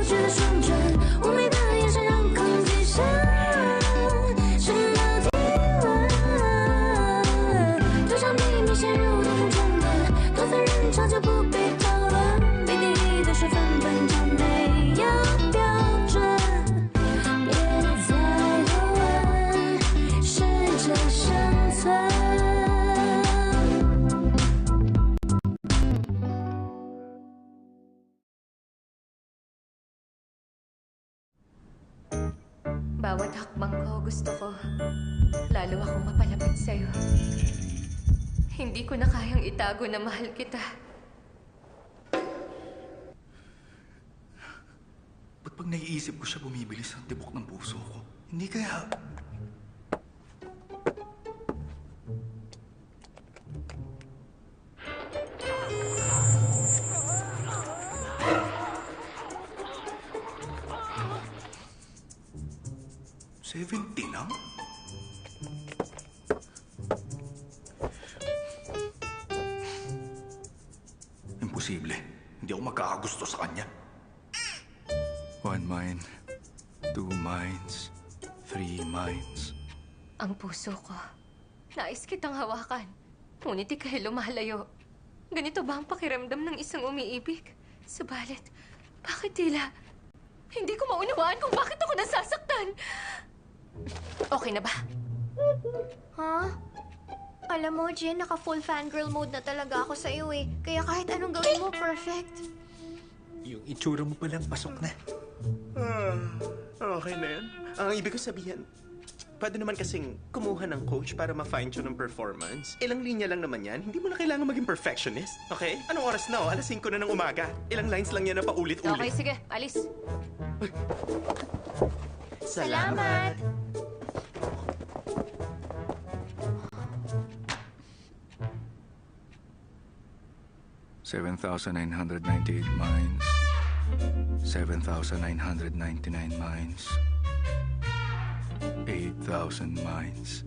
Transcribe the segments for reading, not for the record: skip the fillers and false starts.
觉的旋转，妩媚的眼神让空气像什么体温，就像秘密陷入的风筝般，躲在人潮就不必讨论，被定义的水分本就没有标准，别再多问，适者生存。Bawat hakbang ko, gusto ko, lalo akong mapalapit sa'yo. Hindi ko na kayang itago na mahal kita. Ba't pag naiisip ko siya bumibilis ang tibok ng puso ko? Hindi kaya... $70 lang? Imposible. Hindi ako magkakagusto sa kanya. 1 mine, 2 mines, 3 mines. Ang puso ko, nais kitang hawakan, ngunit ika'y lumalayo. Ganito ba ang pakiramdam ng isang umiibig? Subalit, bakit tila? Hindi ko maunawaan kung bakit ako nasasaktan. Okay na ba? Ha? Alam mo, Jen, naka-full fangirl mode na talaga ako sa iyo eh. Kaya kahit anong gawin mo, perfect. Yung itsura mo palang pasok na. Okay na yan. Ang ibig ko sabihin, pwede naman kasing kumuha ng coach para ma-fine-tune ng performance. Ilang linya lang naman yan. Hindi mo na kailangan maging perfectionist. Okay? Anong oras na oh? 5:00 na ng umaga. Ilang lines lang yan na paulit-ulit. Okay, sige. Alis. Salamat! $7,998 mines, 7,999 mines, 8,000 mines.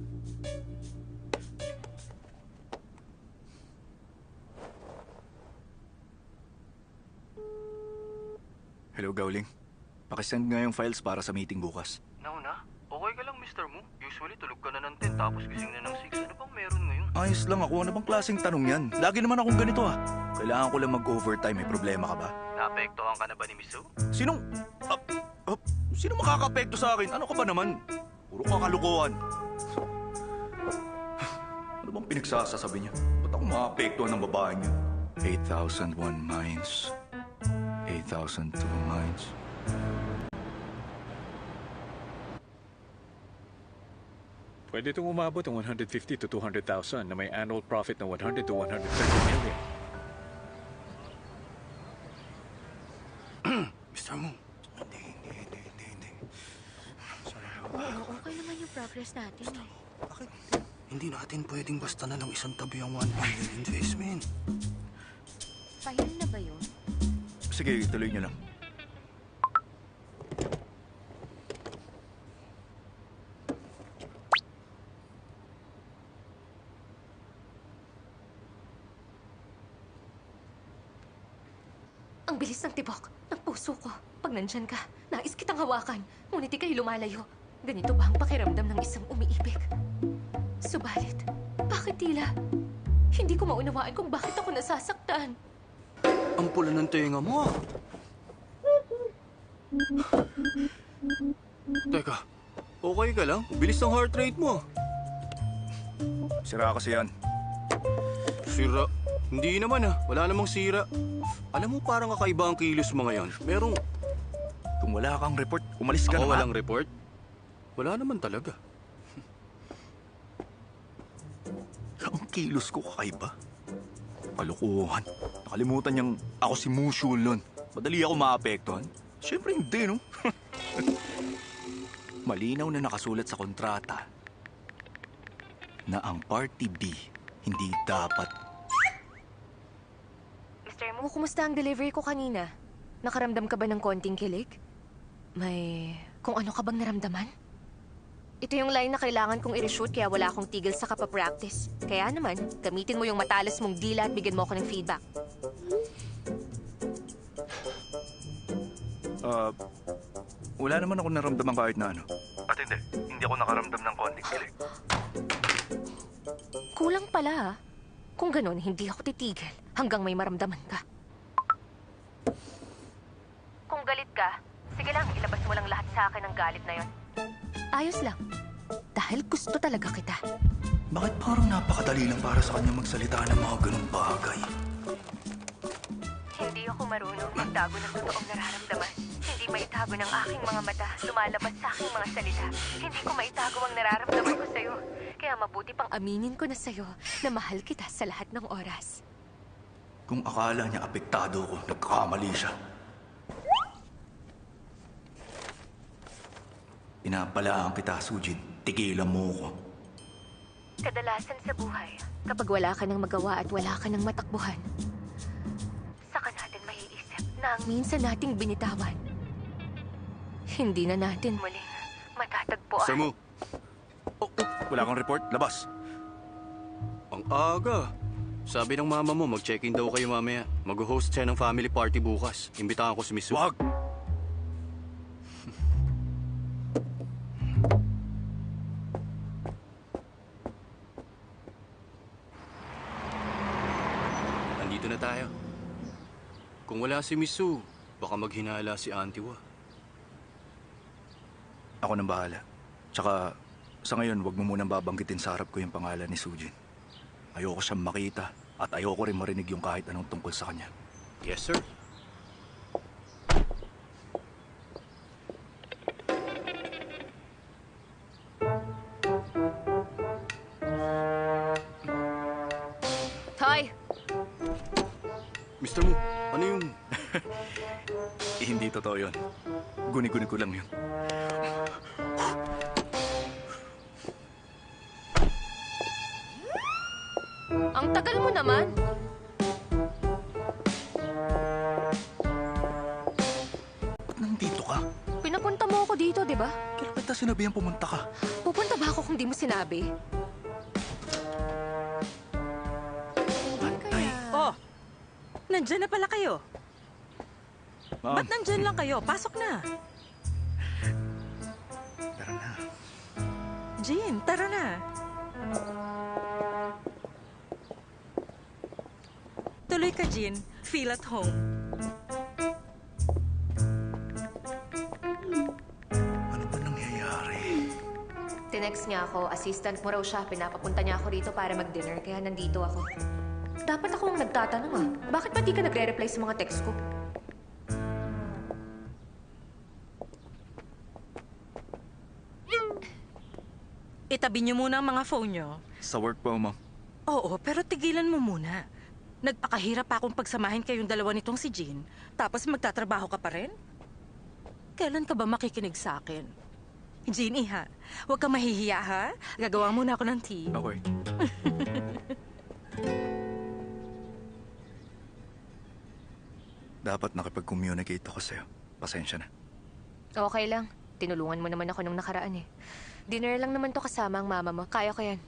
Hello, Gowling. Pakisend nga yung files para sa meeting bukas. Nauna? Okay ka lang, Mr. Mo? Usually, tulog ka na ng 10 tapos gising na ng 6. Ano bang meron ngayon? Ayos lang ako. Ano bang klaseng tanong yan? Lagi naman akong ganito ah. Kailangan ko lang mag-overtime. May problema ka ba? Naapektuhan ka na ba ni Miss Sue? Sino makaka-apekto sa akin? Ano ka ba naman? Puro kakalukuhan. Ano bang pinagsasasabi niya? Ba't ako maapektuhan ng babaeng yun? 8,001 mines. 8,002 mines. Pwede itong umabot ng 150 to 200,000 na may annual profit na 100 to 130 million. Mr. Mo. Hindi. Sorry. Oo, okay naman yung progress natin eh. Bakit? Hindi natin pwedeng basta na lang isang tabi ang 1 billion investment. File na ba yun? Sige, tuloy niyo lang. Ang bilis ng tibok ng puso ko. Pag nandyan ka, nais kitang hawakan, ngunit ika'y lumalayo. Ganito ba ang pakiramdam ng isang umiibig? Subalit, bakit tila? Hindi ko maunawaan kung bakit ako nasasaktan. Ang pula ng tenga mo ah. Teka, okay ka lang? Bilis ng heart rate mo. Sira kasi yan. Sira? Hindi naman ah. Wala namang sira. Alam mo, parang kakaiba ang kilos mo ngayon. Merong... Kung wala kang report, umalis ka na. Ako walang report? Wala naman talaga. Ang kilos ko kakaiba. Kalukuhan. Nakalimutan niyang ako si Mushul nun. Madali ako maapektuhan. Siyempre hindi, no? Malinaw na nakasulat sa kontrata na ang Party B hindi dapat... Mr. Mo, kumusta ang delivery ko kanina? Nakaramdam ka ba ng konting kilig? May... kung ano ka bang naramdaman? Ito yung line na kailangan kong i-reshoot kaya wala akong tigil sa kapapractice. Kaya naman, gamitin mo yung matalas mong dila at bigyan mo ako ng feedback. Wala naman ako naramdaman kahit na ano. At hindi ako nakaramdam ng konting kilig. Kulang pala, ha? Kung ganun, hindi ako titigil hanggang may maramdaman ka. Kung galit ka, sige lang, ilabas mo lang lahat sa akin ang galit na yon. Ayos lang. Dahil gusto talaga kita. Bakit parang napakadali lang para sa kanya magsalita ng mga ganung bagay? Hindi ako marunong magtago ng totoong nararamdaman. Hindi maitago ng aking mga mata, lumalabas sa aking mga salita. Hindi ko maitago ang nararamdaman ko sa'yo. Kaya mabuti pang aminin ko na sa'yo na mahal kita sa lahat ng oras. Kung akala niya apektado ko, nagkakamali siya. Pinapalaan kita, Sujin. Tigilan mo ko. Kadalasan sa buhay, kapag wala ka nang magawa at wala ka nang matakbuhan, saka natin maiisip na ang minsan nating binitawan, hindi na natin muling matatagpuan. Sir Mu, Wala kang report? Labas. ang aga. Sabi ng mama mo, mag-check-in daw kayo mamaya. Mag-host siya ng family party bukas. Imbitahan ko si Miss Su. Wag! Nandito na tayo. Kung wala si Miss Su, baka maghinala si Auntie Wa. Ako nang bahala. Tsaka, sa ngayon, wag mo munang babanggitin sa harap ko yung pangalan ni Sujin. Ayoko siyang makita at ayoko rin marinig yung kahit anong tungkol sa kanya. Yes, sir. Hoy! Mr. Mu, ano yung... Hindi totoo yun. Guni-guni ko lang yun. Ang tagal mo naman. Ba't nandito ka? Pinapunta mo ako dito, di ba? Kailan kita sinabihan pumunta ka? Pupunta ba ako kung di mo sinabi? Oh, nandyan na pala kayo. Ma'am, Ba't nandyan lang kayo? Pasok na. tara na. Jean, tara na. Tuloy ka, Jean. Feel at home. Ano ba nangyayari? Tinext niya ako, assistant mo raw siya. Pinapapunta niya ako rito para mag-dinner, kaya nandito ako. Dapat ako ang nagtatanong ah. Bakit ba di ka nagre-reply sa mga text ko? Itabi niyo muna ang mga phone niyo. Sa work po, ma'am. Oo, pero tigilan mo muna. Nagpakahirap pa akong pagsamahin kayong dalawa nitong si Jean, tapos magtatrabaho ka pa rin? Kailan ka ba makikinig sa akin? Jean, iha, huwag ka mahihiya, ha? Gagawa muna ako ng tea. Okay. Dapat nakipag-communicate ako sa'yo. Pasensya na. Okay lang. Tinulungan mo naman ako nung nakaraan eh. Dinner lang naman to kasama ang mama mo. Kaya ko yan.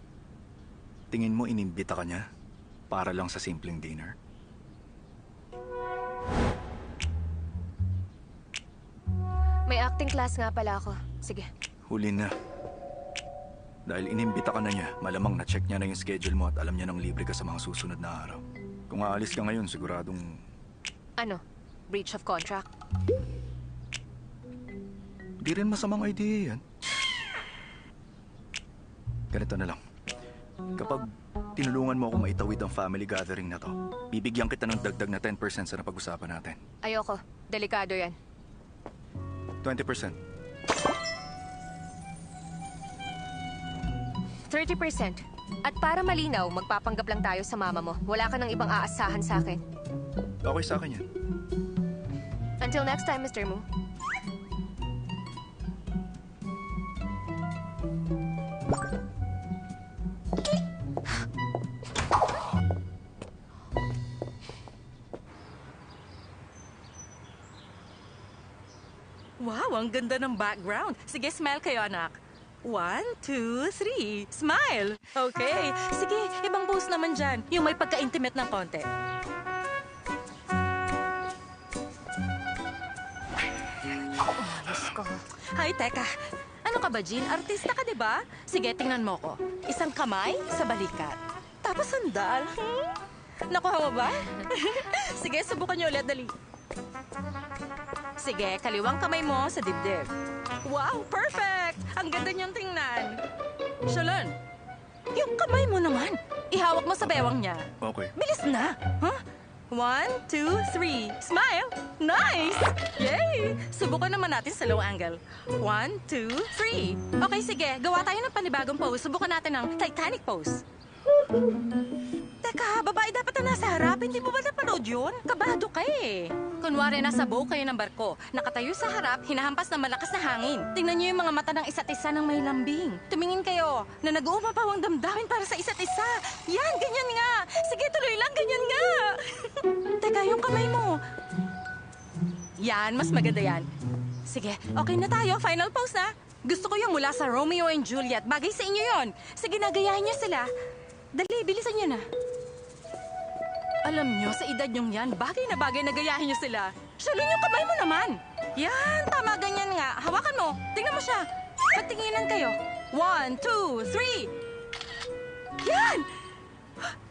Tingin mo inimbita ka niya para lang sa simpleng dinner? May acting class nga pala ako. Sige. Huli na. Dahil inimbita ka na niya, malamang na-check niya na yung schedule mo at alam niya nang libre ka sa mga susunod na araw. Kung aalis ka ngayon, siguradong... Ano? Breach of contract? Di rin masamang idea yan. Ganito na lang. Kapag tinulungan mo ako maitawid ang family gathering na to, bibigyan kita ng dagdag na 10% sa napag-usapan natin. Ayoko. Delikado yan. 20%. 30%. At para malinaw, magpapanggap lang tayo sa mama mo. Wala ka ng ibang aasahan sa akin. Okay sa akin yan. Until next time, Mr. Mu. Wow, ang ganda ng background. Sige, smile kayo, anak. 1, 2, 3. Smile! Okay. Sige, ibang pose naman dyan. Yung may pagka-intimate ng konti. Hay, teka. Ano ka ba, Jean? Artista ka, di ba? Sige, tingnan mo ko. Isang kamay sa balikat. Tapos sandal. Nakuha mo ba? Sige, subukan niyo ulit. Dali. Sige, kaliwang kamay mo sa dibdib. Wow, perfect! Ang ganda niyang tingnan. Shalon, yung kamay mo naman. Ihawak mo sa bewang niya. Okay. Bilis na! Huh? 1, 2, 3. Smile! Nice! Yay! Subukan naman natin sa low angle. 1, 2, 3. Okay, sige. Gawa tayo ng panibagong pose. Subukan natin ang Titanic pose. Teka, babae dapat na nasa harap. Hindi mo ba napanood yun? Kabado ka eh. Kunwari, nasa bow kayo ng barko. Nakatayo sa harap, hinahampas ng malakas na hangin. Tingnan niyo yung mga mata ng isa't isa ng may lambing. Tumingin kayo na nag-uumapaw ang damdamin para sa isa't isa. Yan, ganyan nga. Sige, tuloy lang, ganyan nga. Teka, yung kamay mo. Yan, mas maganda yan. Sige, okay na tayo. Final pose na. Gusto ko yung mula sa Romeo and Juliet. Bagay sa inyo yon. Sige, nagayahin niyo sila. Dali, bilisan niyo na. Alam niyo, sa edad niyong yan, bagay na gayahin niyo sila. Shalon yung kamay mo naman. Yan, tama, ganyan nga. Hawakan mo. Tingnan mo siya. Magtinginan kayo. 1, 2, 3. Yan!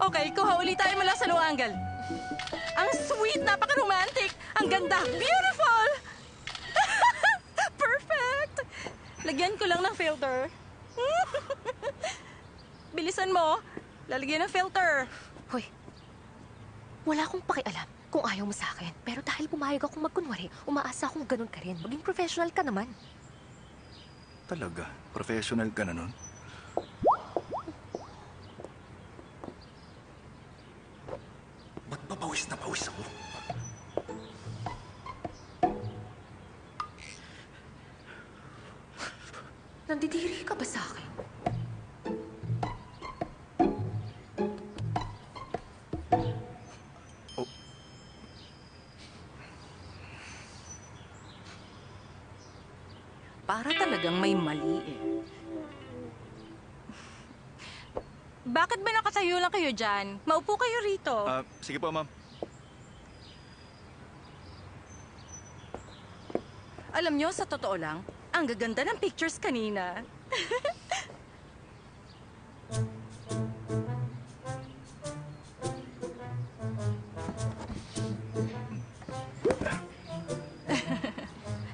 Okay, kuha ulit tayo mula sa low angle. Ang sweet, napaka-romantic. Ang ganda. Beautiful! Perfect! Lagyan ko lang ng filter. Bilisan mo. Lalagyan ng filter. Hoy, wala akong pakialam kung ayaw mo sa akin. Pero dahil pumayag akong magkunwari, umaasa akong ganun ka rin. Maging professional ka naman. Talaga? Professional ka na nun? Ba't ba pawis na pawis ako? Nandidiri ka ba sa akin? Para talagang may mali eh. Bakit ba nakatayo lang kayo dyan? Maupo kayo rito. Sige po, ma'am. Alam nyo, sa totoo lang, ang gaganda ng pictures kanina.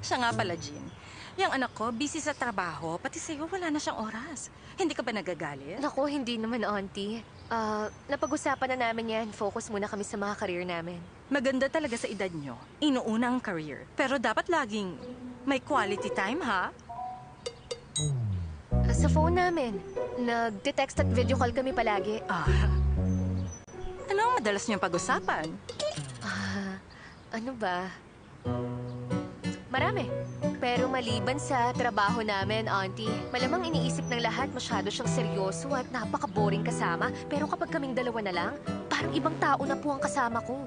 Siya nga pala, Jean. Yung anak ko, busy sa trabaho, pati sa'yo wala na siyang oras. Hindi ka ba nagagalit? Naku, hindi naman, Auntie. Napag-usapan na namin yan. Focus muna kami sa mga career namin. Maganda talaga sa edad nyo. Inuuna ang career. Pero dapat laging may quality time, ha? Sa phone namin, nagte-text at video call kami palagi. Ano ang madalas niyong pag-usapan? Ano ba? Marami. Pero maliban sa trabaho namin, Auntie, malamang iniisip ng lahat masyado siyang seryoso at napaka-boring kasama. Pero kapag kaming dalawa na lang, parang ibang tao na po ang kasama ko.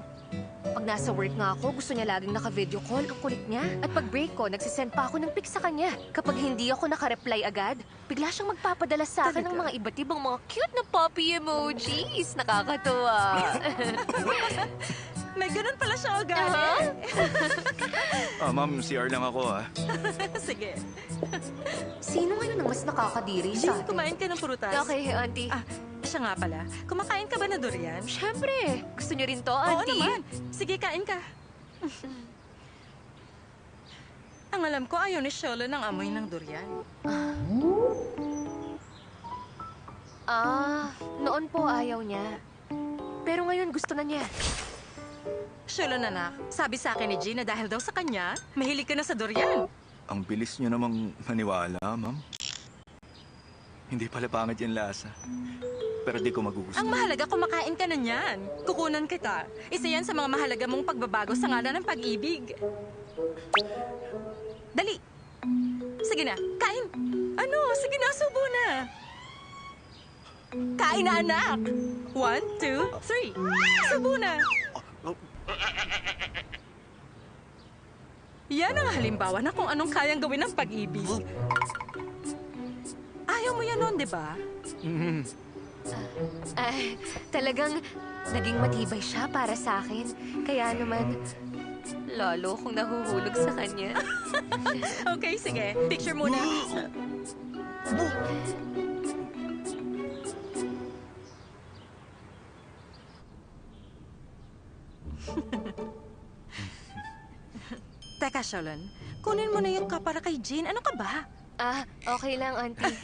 Pag nasa work nga ako, gusto niya laging naka-video call. Ang kulit niya. At pag break ko, nagsisend pa ako ng pic sa kanya. Kapag hindi ako naka-reply agad, bigla siyang magpapadala sa akin ng mga iba't ibang mga cute na puppy emojis. Nakakatuwa. May ganun pala siya ugali. Ma'am, CR lang ako, ha? Sige. Sino ngayon ang mas nakakadiri sa Jean, atin? kumain ka ng prutas. Okay, Auntie. Siya nga pala. Kumakain ka ba na durian? Siyempre. Gusto niyo rin to, Oo Auntie? naman. Sige, kain ka. Ang alam ko, ayaw ni Sholo ng amoy ng durian. Noon po ayaw niya. Pero ngayon gusto na niya. Sholo, nanak, sabi sa akin ni Jean na dahil daw sa kanya, mahilig ka na sa durian. Ang bilis niyo namang maniwala, ma'am. Hindi pala pangit yung lasa. Pero di ko magugustuhan. Ang mahalaga, kumakain ka na niyan. Kukunan kita. Isa yan sa mga mahalaga mong pagbabago sa ngalan ng pag-ibig. Dali. Sige na, kain. Ano? Sige na, subo na. Kain na, anak. 1, 2, 3. Subo na. Yan ang halimbawa na kung anong kayang gawin ng pag-ibig. Ayaw mo yan noon, di ba? Talagang naging matibay siya para sa akin. Kaya naman, Lalo kung nahuhulog sa kanya. Okay, sige. Picture muna. Teka, Shalon. Kunin mo na yung cup para kay Jean. Ano ka ba? Ah, okay lang, auntie.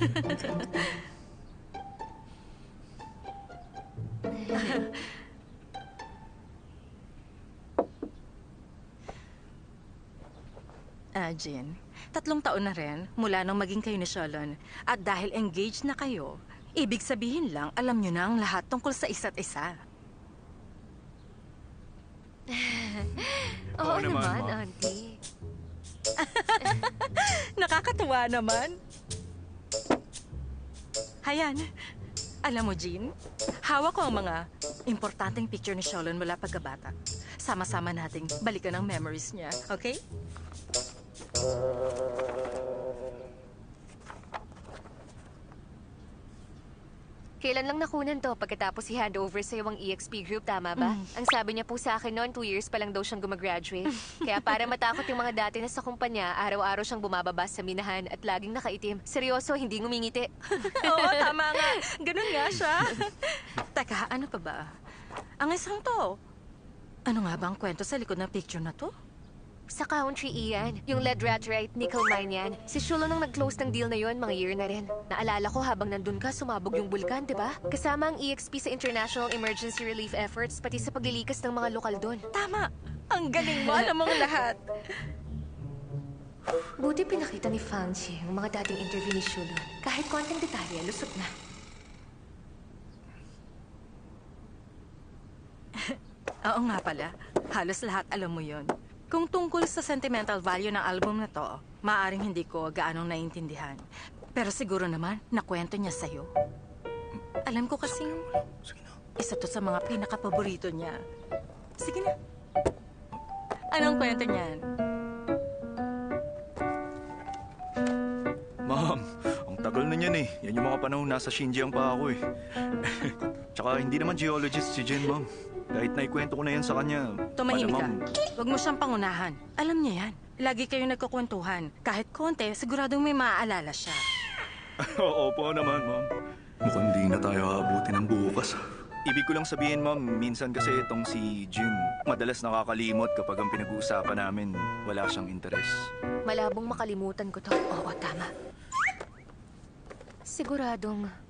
Jean, 3 taon na rin mula nang maging kayo ni Shalon. At dahil engaged na kayo, ibig sabihin lang, alam nyo na ang lahat tungkol sa isa't isa. Oo naman, naman, Ma. auntie. Nakakatuwa naman. Hayan, alam mo, Jean, hawak ko ang mga importanteng picture ni Shalon mula pagkabata. Sama-sama nating balikan ang memories niya, okay? Kailan lang nakunan to pagkatapos i-handover sa'yo ang EXP group, tama ba? Ang sabi niya po sa akin noon, 2 years pa lang daw siyang gumagraduate. Kaya para matakot yung mga dati na sa kumpanya, araw-araw siyang bumababa sa minahan at laging nakaitim. Seryoso, hindi ngumingiti. Oo, tama nga. Ganun nga siya. Teka, ano pa ba? Ang isang to. Ano nga ba ang kwento sa likod ng picture na to? Sa country, Ian. Yung lead laterite, nickel mine yan. Si Shulo nang nag-close ng deal na yon, mga year na rin. Naalala ko habang nandun ka, sumabog yung bulkan, di ba? Kasama ang EXP sa International Emergency Relief Efforts, pati sa paglilikas ng mga lokal doon. Tama. Ang galing mo, alam mong lahat. Buti pinakita ni Fangchi ang mga dating interview ni Shulo. Kahit konting detalye, lusot na. Oo nga pala. Halos lahat alam mo yon. Kung tungkol sa sentimental value ng album na to, maaaring hindi ko gaanong naiintindihan. Pero siguro naman, nakwento niya sa'yo. Alam ko kasing isa to sa mga pinakapaborito niya. Sige na. Anong kwento niyan? Ma'am, ang tagal na niyan eh. Yan yung mga panahon nasa Xinjiang pa ako eh. Tsaka hindi naman geologist si Jen, ma'am. Kahit naikwento ko na yan sa kanya. Tumahimik ka. malamang- Huwag mo siyang pangunahan. Alam niya yan. Lagi kayong nagkukwentuhan. Kahit konti, siguradong may maaalala siya. Oo po naman, ma'am. Mukhang di na tayo aabutin ng bukas. Ibig ko lang sabihin, ma'am, minsan kasi itong si Jin, madalas nakakalimot kapag ang pinag-uusapan namin, wala siyang interes. Malabong makalimutan ko to. Oo, tama. Siguradong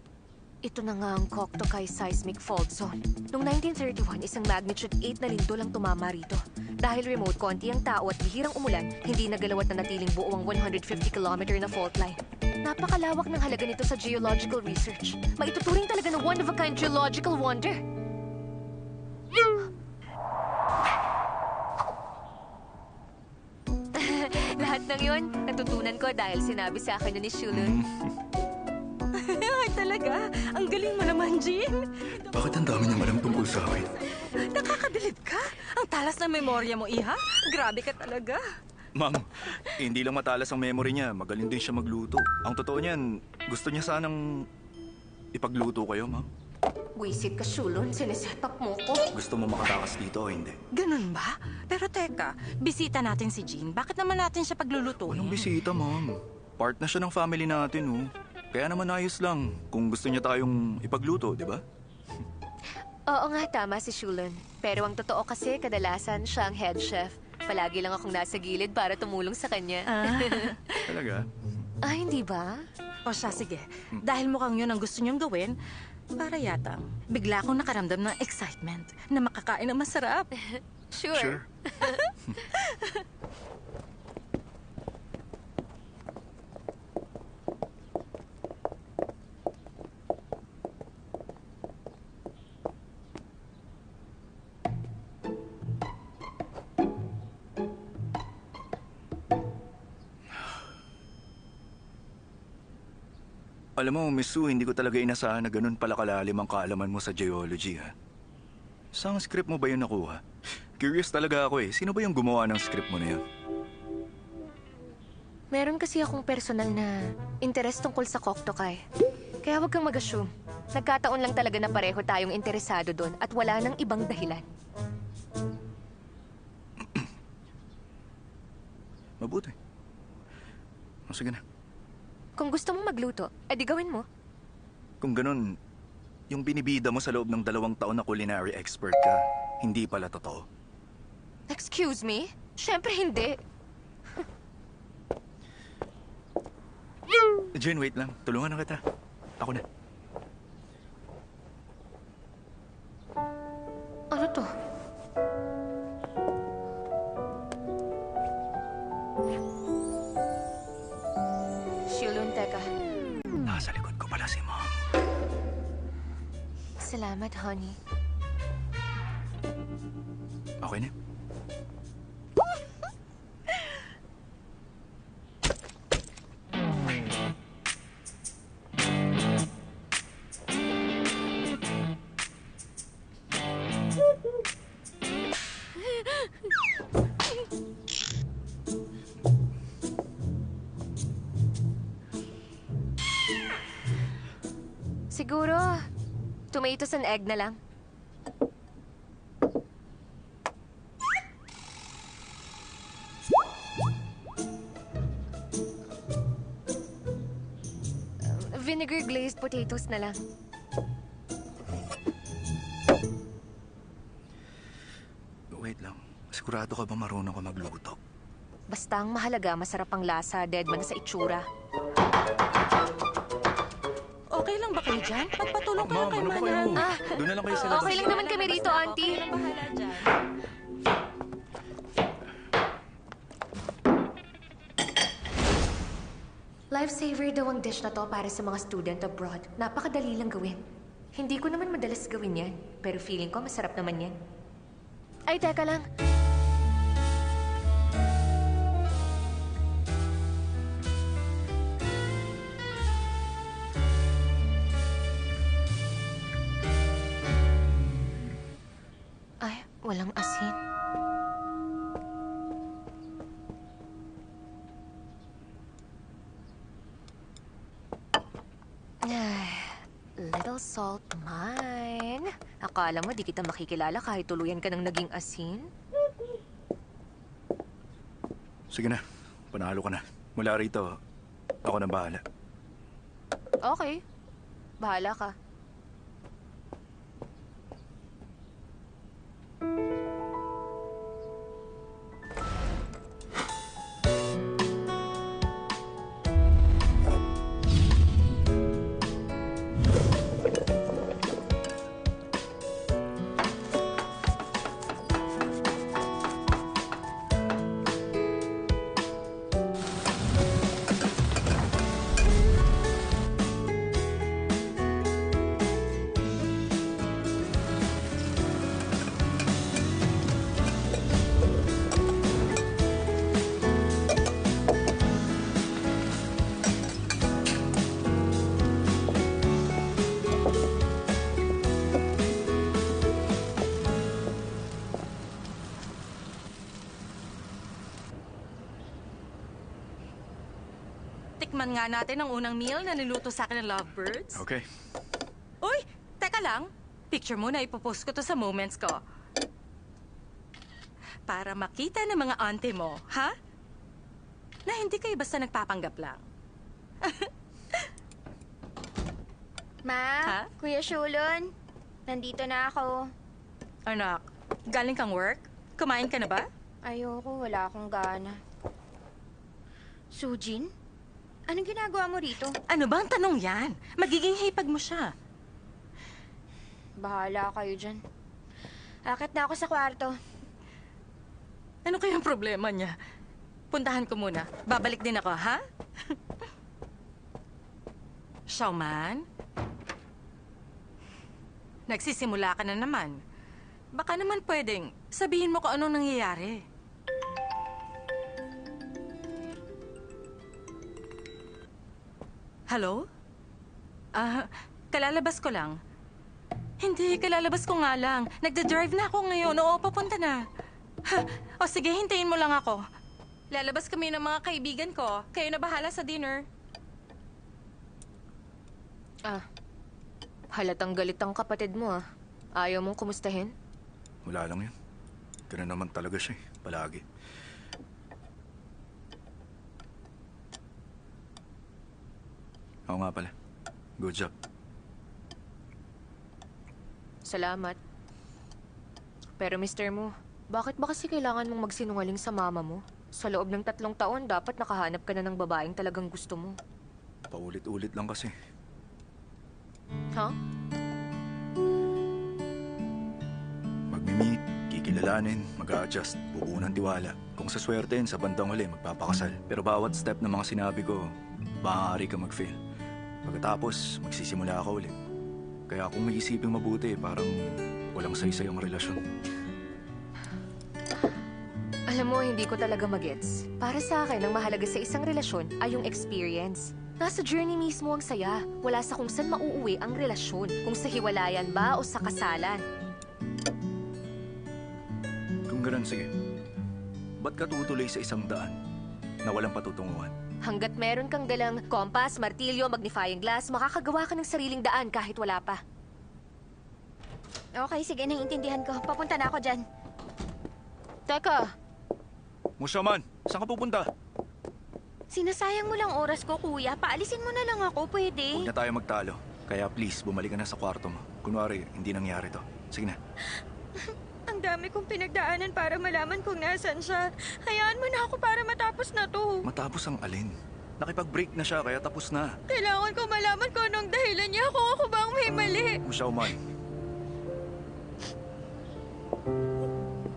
ito na nga ang Koktokai Seismic Fault Zone. Noong 1931, isang magnitude 8 na lindol ang tumama rito. Dahil remote konti ang tao at bihirang umulan, hindi nagalaw at nanatiling buo ang 150-kilometer na fault line. Napakalawak ng halaga nito sa geological research. Maituturing talaga na one-of-a-kind geological wonder. Lahat ng yon, natutunan ko dahil sinabi sa akin ni Shulun. Ay, talaga? Ang galing mo naman, Jean. Bakit ang dami niyang alam tungkol sa akin? Nakakabilib ka. Ang talas ng memorya mo, Iha. Grabe ka talaga. Ma'am, hindi lang matalas ang memory niya, magaling din siya magluto. Ang totoo niyan, gusto niya sanang ipagluto kayo, ma'am. Wisit ka, Shulun. Sineset up mo ko. Gusto mo makatakas dito o hindi? Ganun ba? Pero teka, bisita natin si Jean. Bakit naman natin siya paglulutuin? Walang bisita, ma'am. Part na siya ng family natin, oh. Kaya naman ayos lang kung gusto niya tayong ipagluto, di ba? Oo nga, tama si Shulun. Pero ang totoo kasi, kadalasan siya ang head chef. Palagi lang akong nasa gilid para tumulong sa kanya. Talaga? Ah, hindi ba? O siya, sige. Dahil mukhang yun ang gusto niyong gawin, para yatang bigla akong nakaramdam ng excitement na makakain ng masarap. Sure. Alam mo, Miss Sue, hindi ko talaga inasahan na ganun pala kalalim ang kaalaman mo sa geology, ha? Saan script mo ba yun nakuha? Curious talaga ako eh. Sino ba yung gumawa ng script mo na yun? Meron kasi akong personal na interes tungkol sa Koktokai. Kaya huwag kang mag-assume. Nagkataon lang talaga na pareho tayong interesado doon at wala nang ibang dahilan. Mabuti. O, sige na. Kung gusto mong magluto, edi gawin mo. Kung ganun, yung binibida mo sa loob ng 2 taon na culinary expert ka, hindi pala totoo. Excuse me? Siyempre hindi. Jen, wait lang. Tulungan na kita. Ako na. Ano to? Shilun, teka. Nasa likod ko pala si Mom. Salamat, honey. Okay na? Siguro, tomatoes and egg na lang. Vinegar glazed potatoes na lang. Wait lang. Sigurado ka ba marunong ka magluto? Basta ang mahalaga, masarap ang lasa, dead man sa itsura. Okay lang ba kayo dyan? Magpatulong ka lang Ma'am, kay ano ba kayo? Manang. Doon na lang kayo sa labas. Okay lang naman kami rito, auntie. Okay lang bahala dyan. Lifesaver daw ang dish na to para sa mga student abroad. Napakadali lang gawin. Hindi ko naman madalas gawin yan, pero feeling ko masarap naman yan. Ay, teka lang. Ay, walang asin. Ay, little salt mine. Akala mo di kita makikilala kahit tuluyan ka ng naging asin? Sige na. Panalo ka na. Mula rito, ako na bahala. Okay. Bahala ka. Tikman nga natin ang unang meal na niluto sa akin ng lovebirds. Okay. Uy, teka lang. Picture mo na ipopost ko to sa moments ko. Para makita ng mga auntie mo, ha? Na hindi kayo basta nagpapanggap lang. Ma, Ha? Kuya Shulon, nandito na ako. Anak, galing kang work? Kumain ka na ba? Ayoko, wala akong gana. Sujin? Anong ginagawa mo rito? Ano ba ang tanong yan? Magiging hipag mo siya. Bahala kayo dyan. Akit na ako sa kwarto. Ano kayang problema niya? Puntahan ko muna. Babalik din ako, ha? Showman? Nagsisimula ka na naman. Baka naman pwedeng sabihin mo kung anong nangyayari. Hello? Kalalabas ko lang. Hindi, kalalabas ko nga lang. Nagda-drive na ako ngayon. Oo, papunta na. O sige, hintayin mo lang ako. Lalabas kami ng mga kaibigan ko. Kayo na bahala sa dinner. Halatang galit ang kapatid mo, ah. Ayaw mong kumustahin? Wala lang yun. Ganun naman talaga siya eh. Palagi. Oo nga pala. Good job. Salamat. Pero Mr. Mo, bakit ba kasi kailangan mong magsinungaling sa mama mo? Sa loob ng 3 taon, dapat nakahanap ka na ng babaeng talagang gusto mo. Paulit-ulit lang kasi. Ha? Magmi-meet, kikilalanin, mag-a-adjust, bubuo ng tiwala. Kung sa swertein, sa bandang huli, magpapakasal. Pero bawat step ng mga sinabi ko, maaari ka mag-fail. Pagkatapos, magsisimula ka ulit. Kaya kung may isiping mabuti, parang walang saysay ang relasyon. Alam mo, hindi ko talaga magets. Para sa akin, ang mahalaga sa isang relasyon ay yung experience. Nasa journey mismo ang saya. Wala sa kung saan mauuwi ang relasyon. Kung sa hiwalayan ba o sa kasalan. Kung ganun, sige. Ba't ka tutuloy sa isang daan na walang patutunguhan? Hanggat meron kang dalang kompas, martilyo, magnifying glass, makakagawa ka ng sariling daan kahit wala pa. Okay, sige, naiintindihan ko. Papunta na ako dyan. Teka, Musyaman, saan ka pupunta? Sinasayang mo lang oras ko, kuya. Paalisin mo na lang ako, pwede? Huwag na tayo magtalo. Kaya please, bumalik ka na sa kwarto mo. Kunwari, hindi nangyari to. Sige na. Ang dami kong pinagdaanan para malaman kung nasan siya. Hayaan mo na ako para matapos na to. Matapos ang alin? Nakipag-break na siya, kaya tapos na. Kailangan ko malaman kung anong dahilan niya kung ako bang may mali. Musyaman.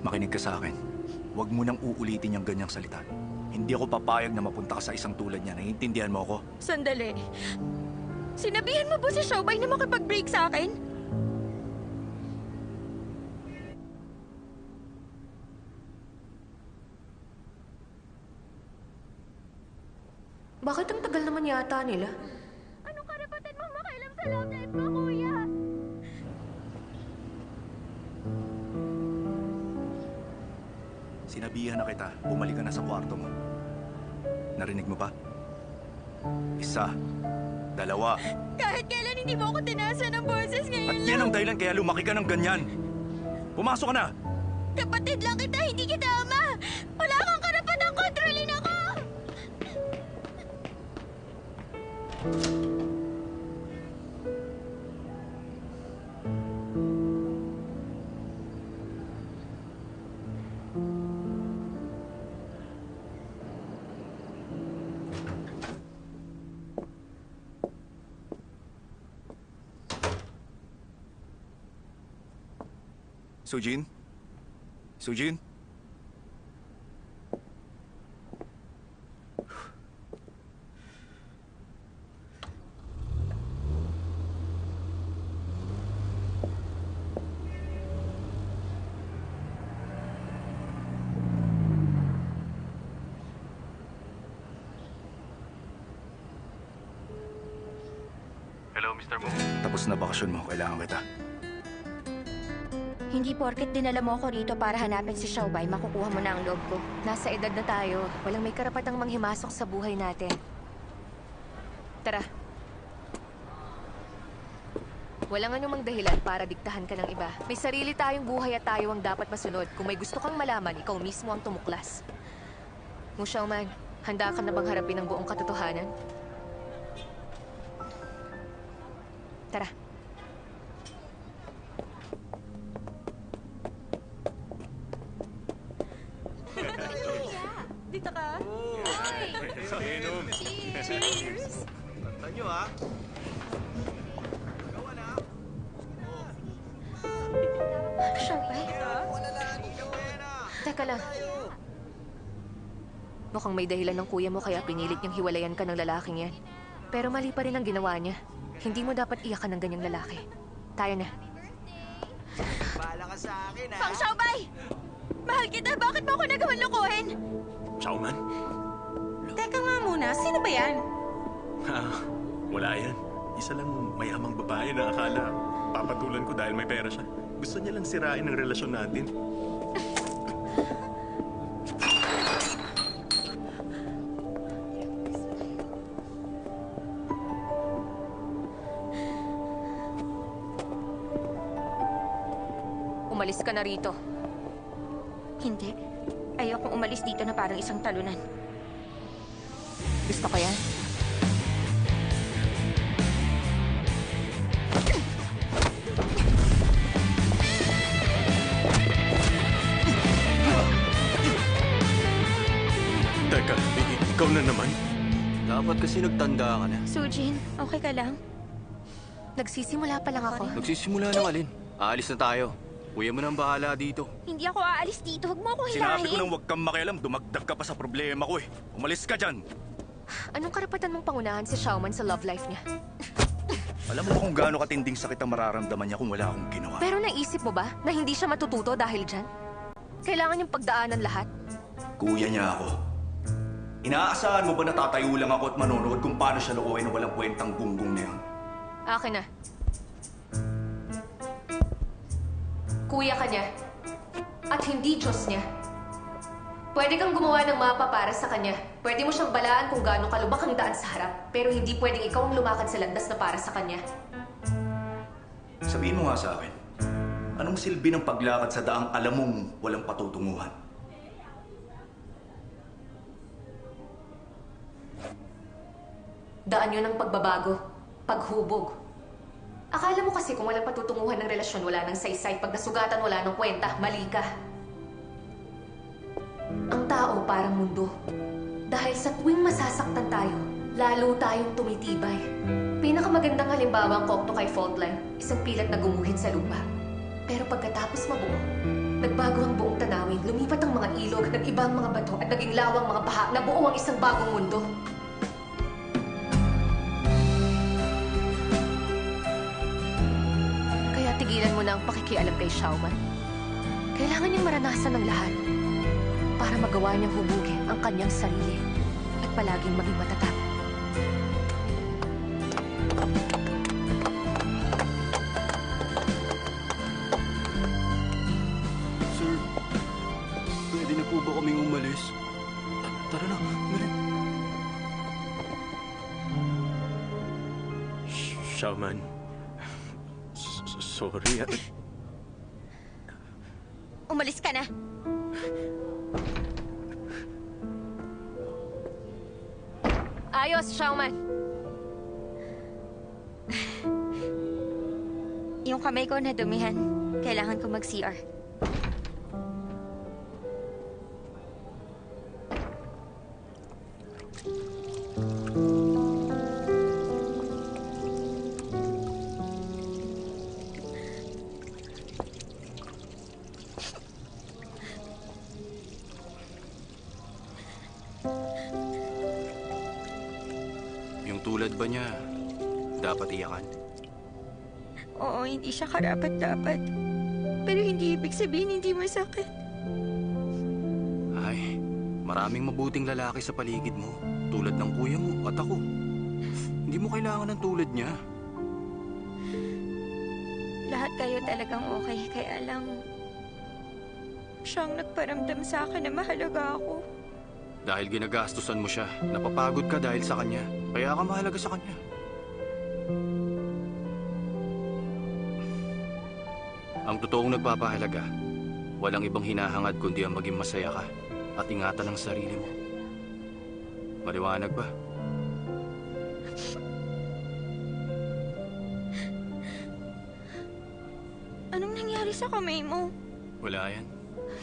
Makinig ka sa akin. Huwag mo nang uulitin yung ganyang salita. Hindi ako papayag na mapunta ka sa isang tulad niya. Naiintindihan mo ako? Sandali. Sinabihan mo ba si Xiaobay na makipag-break sa akin? bakit ang tagal naman yata nila? Anong karapatan mo makialam sa love life mo, kuya? Sinabihan na kita, bumalik ka na sa kwarto mo. Narinig mo pa? 1, 2. Kahit kailan hindi mo ako tinasa ng boses ngayon At lang. yan ang dahilan kaya lumaki ka ng ganyan. Pumasok ka na! Kapatid lang kita, hindi kita ama. Wala kang karapatang kontrolin ako. Sujin? Sujin? Hello, Mr. Mo. Tapos na bakasyon mo, kailangan kita. Hindi porket dinala mo ako rito para hanapin si Xiaobay, makukuha mo na ang loob ko. Nasa edad na tayo. Walang may karapatang manghimasok sa buhay natin. Tara. Walang anumang dahilan para diktahan ka ng iba. May sarili tayong buhay at tayo ang dapat masunod. Kung may gusto kang malaman, ikaw mismo ang tumuklas. Mu Xiaoman, handa ka na bang harapin ang buong katotohanan? Tara. Dito ka. Cheers! Tanyo, ha? Xiaobay? Teka lang. Mukhang may dahilan ng kuya mo kaya pinilit niyang hiwalayan ka ng lalaking yan. Pero mali pa rin ang ginawa niya. Hindi mo dapat iyakan ng ganyang lalaki. Tayo na. Bahala ka sa akin, ha? Pang Xiaobay! Mahal kita, bakit mo ako nagawang lokohin? Xiaoman? Teka nga muna, sino ba yan? Wala yan. Isa lang mayamang babae na akala papatulan ko dahil may pera siya. Gusto niya lang sirain ang relasyon natin. Umalis ka na rito. Hindi. Ayokong umalis dito na parang isang talunan. Gusto ko yan. Teka, ikaw na naman? Dapat kasi nagtanda ka na. Sujin, okay ka lang? Nagsisimula pa lang ako. Nagsisimula ng alin. Aalis na tayo. Kuya mo nang bahala dito. Hindi ako aalis dito. Huwag mo ako Sinabi ko hilahin. nang huwag kang makialam, dumagdag ka pa sa problema ko eh. Umalis ka dyan. Anong karapatan mong pangunahan si Xiaoman sa love life niya? Alam mo ba kung gaano katinding sakit ang mararamdaman niya kung wala akong ginawa? Pero naisip mo ba na hindi siya matututo dahil dyan? Kailangan niyang pagdaanan lahat? Kuya niya ako. Inaasahan mo ba na tatayo lang ako at manonood kung paano siya lookin na walang kwentang gunggong na yan? Akin na. Kuya ka niya. At hindi Diyos niya. Pwede kang gumawa ng mapa para sa kanya. Pwede mo siyang balaan kung gaano kalubak ang daan sa harap. Pero hindi pwedeng ikaw ang lumakad sa landas na para sa kanya. Sabihin mo nga sa akin, anong silbi ng paglakad sa daang alam mong walang patutunguhan? Daan yun ng pagbabago, paghubog. Akala mo kasi kung walang patutunguhan ng relasyon, wala nang saysay. Pag nasugatan, wala nang kwenta, mali ka. Ang tao parang mundo. Dahil sa tuwing masasaktan tayo, lalo tayong tumitibay. Pinakamagandang halimbawa ang Coctokai Fault Line, isang pilat na gumuhit sa lupa. Pero pagkatapos mabuo, nagbago ang buong tanawin, lumipat ang mga ilog, nag-ibang mga bato at naging lawang mga baha na buo ang isang bagong mundo. Kaya tigilan mo na ang pakikialam kay Xiaoman. Kailangan niyang maranasan ng lahat para magawa niyang hubugin ang kanyang sarili at palaging maging matatag. Sir, pwede na po ba kaming umalis? Tara na, dali. Xiaoman. Sorry. Umalis ka na. Ayos, Xiaoman. Yung kamay ko na dumihan. Kailangan ko mag-CR. Yung tulad ba niya, dapat iyakan? Oo, hindi siya karapat-dapat. Pero hindi ibig sabihin hindi masakit. Ay, maraming mabuting lalaki sa paligid mo. Tulad ng kuya mo at ako. Hindi mo kailangan ng tulad niya. Lahat kayo talagang okay. Kaya lang, siyang nagparamdam sa akin na mahalaga ako. Dahil ginagastusan mo siya, napapagod ka dahil sa kanya. Kaya ka mahalaga sa kanya. Ang totoong nagpapahalaga, walang ibang hinahangad kundi ang maging masaya ka at ingatan ang sarili mo. Maliwanag ba? Anong nangyari sa kamay mo? Wala yan.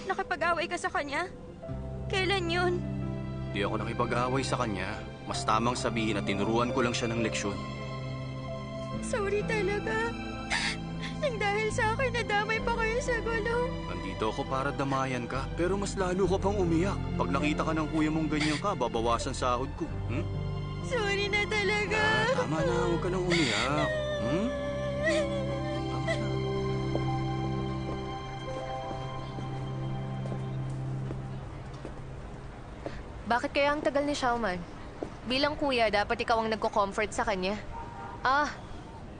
Nakapag-away ka sa kanya? Kailan yun? Di ako nakipag-away sa kanya. Mas tamang sabihin na tinuruan ko lang siya ng leksyon. Sorry talaga. Nang dahil sa akin, nadamay pa kayo sa gulo. Nandito ako para damayan ka, pero mas lalo ka pang umiyak. Pag nakita ka ng kuya mong ganyan ka, babawasan sahod ko. Hmm? Sorry na talaga. Tama na, huwag ka nang umiyak. Hmm? Tama na. Bakit kaya ang tagal ni Xiaoman? Bilang kuya, dapat ikaw ang nagko-comfort sa kanya. Ah,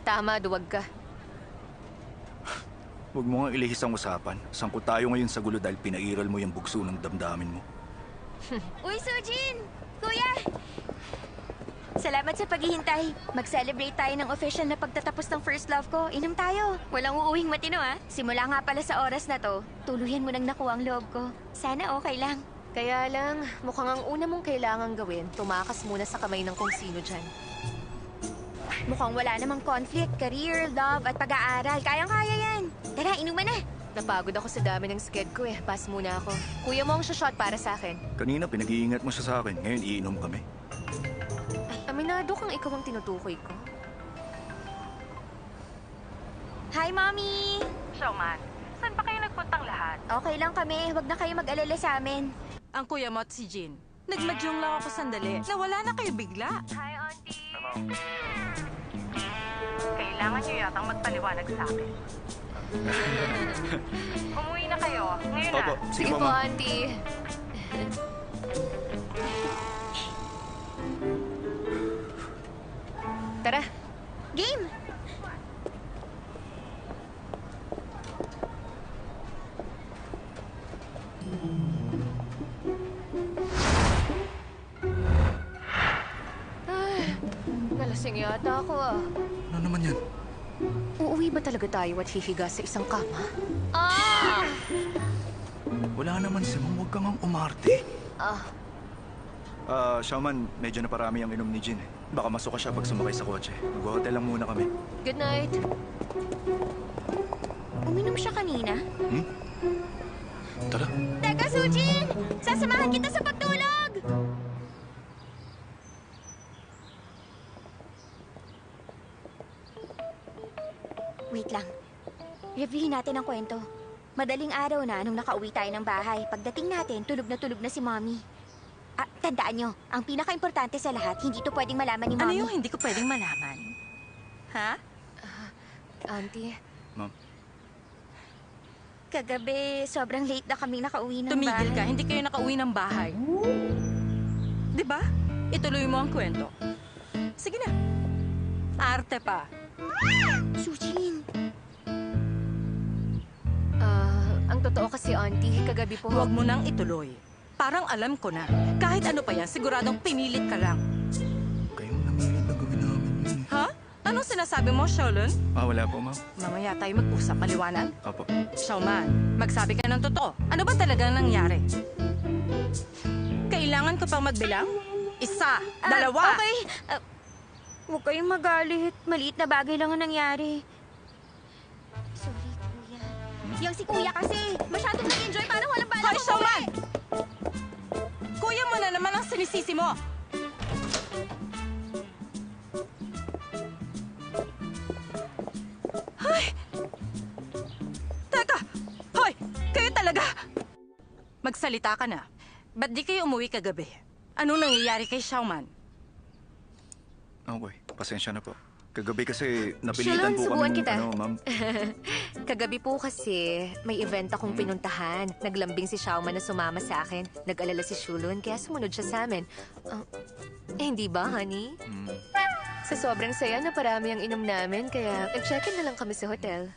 tama, duwag ka. Huwag mo nga ilihis ang usapan. Sangkot tayo ngayon sa gulo dahil pinairal mo yung bugso ng damdamin mo. Uy, Sujin! Kuya! Salamat sa paghihintay. Mag-celebrate tayo ng official na pagtatapos ng first love ko. Inom tayo. Walang uuwing matino, ah. Simula nga pala sa oras na to, tuluyan mo nang nakuha ang loob ko. Sana okay lang. Kaya lang, mukhang ang una mong kailangang gawin, tumakas muna sa kamay ng kung sino dyan. Mukhang wala namang conflict, career, love, at pag-aaral. Kayang-kaya yan. Tara, inuman na. Napagod ako sa dami ng sked ko eh. Pass muna ako. Kuya mo ang shot para sa akin. Kanina pinag-iingat mo siya sa akin. Ngayon iinom kami. Aminado kang ikaw ang tinutukoy ko. Hi, Mommy! Showman, saan pa kayo nagpuntang lahat? Okay lang kami. Huwag na kayo mag-alala sa amin. Ang kuya mo at si Jean. Nagmadyong lang ako sandali. Nawala na kayo bigla. Hi, Auntie. Kailangan niyo yatang magpaliwanag sa akin. Umuwi na kayo. Ngayon Opo, na. sige Sige po, po, ma'am. Auntie. Tara. Game! Ay, nalasing yata ako ah. Ano naman yan? Uuwi ba talaga tayo at hihiga sa isang kama? Ah! Wala naman si Ma'am. Huwag kang ang umarte. Ah, Showman, medyo naparami ang inom ni Jean eh. Baka masuka siya pag sumakay sa kotse. Mag-hotel lang muna kami. good night. Uminom siya kanina. Tara. Teka, Sujin! Sasamahan kita sa pagtulog! Wait lang. Reviewin natin ang kwento. Madaling araw na nung nakauwi tayo ng bahay. Pagdating natin, tulog na si Mommy. Ah, tandaan nyo, ang pinaka-importante sa lahat, hindi to pwedeng malaman ni Ano Mommy. yung hindi ko pwedeng malaman? Ha? Auntie, Ma'am, Kagabi, sobrang late na kami nakauwi ng Tumigil ka, bahay. hindi kayo nakauwi ng bahay. Di ba? Ituloy mo ang kwento. Sige na. Arte pa. Sujin! ang totoo kasi, Auntie, kagabi po... Huwag mo nang ituloy. Parang alam ko na. Kahit ano pa yan, siguradong pinilit ka lang. kayong namilit na gawin namin yun. Ha? Anong sinasabi mo, Shaolin? Wala po, Ma'am. Mamaya tayo mag-usap, paliwanag. Opo. Showman, magsabi ka ng totoo. Ano ba talagang nangyari? Kailangan ko pang magbilang? Isa, dalawa. Okay. Huwag kayong magalit. Maliit na bagay lang ang nangyari. Sorry, Kuya. Yang si Kuya kasi. Masyadong nag-enjoy. Parang walang bala Hoy, ko. Showman! Kuya mo na naman ang sinisisi mo. Ay! Teka! Hoy! Kayo talaga! Magsalita ka na. Ba't di kayo umuwi kagabi? Anong nangyayari kay Showman? Okay, pasensya na po. Kagabi kasi napilitan Shulon, po subuan kami kita. Ma'am. Kagabi po kasi, may event akong pinuntahan. Naglambing si Xiaoman na sumama sa akin. Nag-alala si Shulon, kaya sumunod siya sa amin. Hindi ba, honey? Sa sobrang saya na parami ang inom namin, kaya nag-check-in na lang kami sa hotel.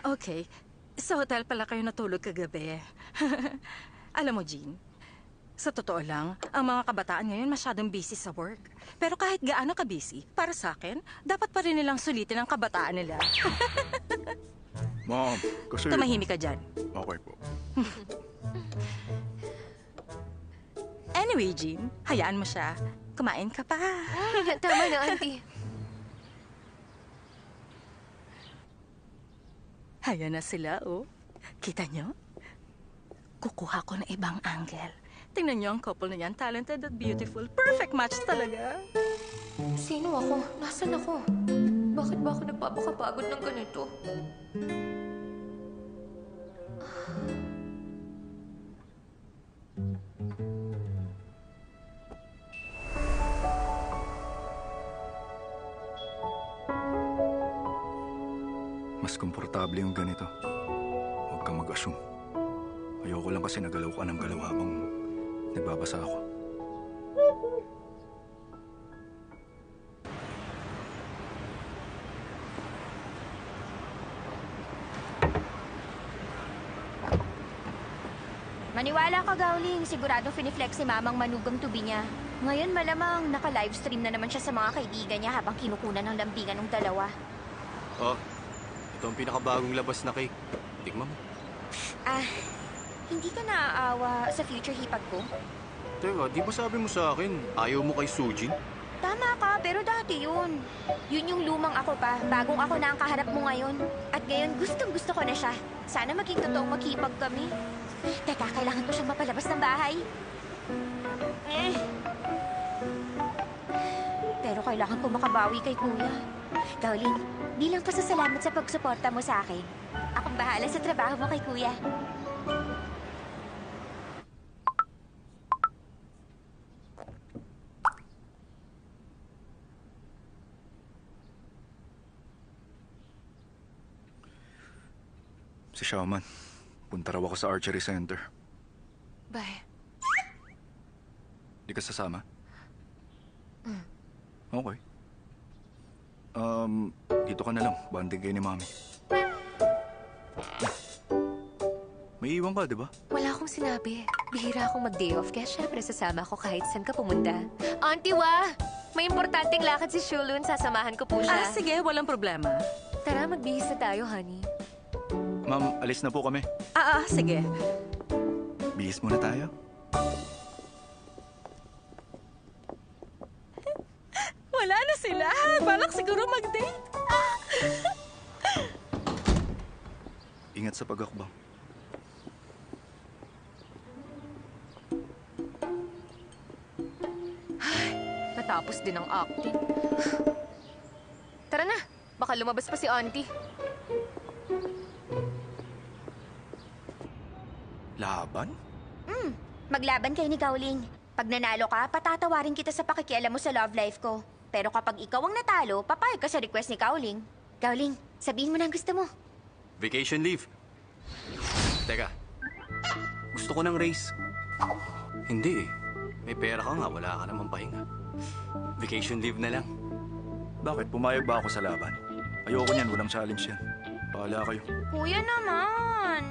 Okay. Sa hotel pala kayo natulog kagabi. Alam mo, Jean, sa totoo lang, ang mga kabataan ngayon masyadong busy sa work. Pero kahit gaano ka-busy, para sa akin, dapat pa rin nilang sulitin ang kabataan nila. Ma'am, kasi... Tumahimik ka dyan. Okay po. Anyway, Jean, hayaan mo siya. Kumain ka pa. Tama na, auntie. Hayaan na sila, oh. Kita nyo? Kukuha ko ng ibang angle. Tingnan niyo ang couple na yan. Talented at beautiful. Perfect match talaga. Sino ako? Nasaan ako? Bakit ba ako nagpapakapagod ng ganito? Mas komportable yung ganito. Huwag kang mag-assume. Ayoko lang kasi nagalaw ka ng galaw habang nagbabasa ako. Maniwala ka, Gowling. Siguradong finiflex si Mamang manugang tubi niya. Ngayon malamang naka-livestream na naman siya sa mga kaibigan niya habang kinukunan ng lambingan ng dalawa. Ito ang pinakabagong labas na cake. Tikman mo. Hindi ka naaawa sa future hipag ko? Teka, di ba sabi mo sa akin, ayaw mo kay Sujin? Tama ka, pero dati yun. Yun yung lumang ako pa, bagong ako na ang kaharap mo ngayon. At ngayon, gustong-gusto ko na siya. Sana maging totoong maghipag kami. Teka, kailangan ko siyang mapalabas ng bahay. Pero kailangan ko makabawi kay Kuya. Gawling, bilang pasasalamat sa pagsuporta mo sa akin, akong bahala sa trabaho mo kay Kuya. Si Xiaoman. Punta raw ako sa archery center. Bye. Di ka sasama? Okay. Dito ka na lang. Banding kayo ni Mami. May iwan ka, di ba? Wala akong sinabi. Bihira akong mag-day off, kaya syempre sasama ako kahit saan ka pumunta. Auntie Wa! May importanteng lakad si Shulun. Sasamahan ko po siya. Sige, walang problema. Tara, magbihis na tayo, honey. Ma'am, alis na po kami. Sige. Bihis muna tayo. Wala na sila. Balak siguro mag-date. Ingat sa pag-akbang. Natapos din ang acting. Tara na. Baka lumabas pa si auntie. Laban? Maglaban kayo ni Gawling. Pag nanalo ka, patatawarin kita sa pakikialam mo sa love life ko. Pero kapag ikaw ang natalo, papayag ka sa request ni Gawling. Gawling, sabihin mo na ang gusto mo. Vacation leave. Teka. Gusto ko ng race. Hindi eh. May pera ka nga, wala ka namang pahinga. Vacation leave na lang. Bakit? Pumayag ba ako sa laban? Ayoko niyan, walang challenge yan. Bahala kayo. Kuya naman.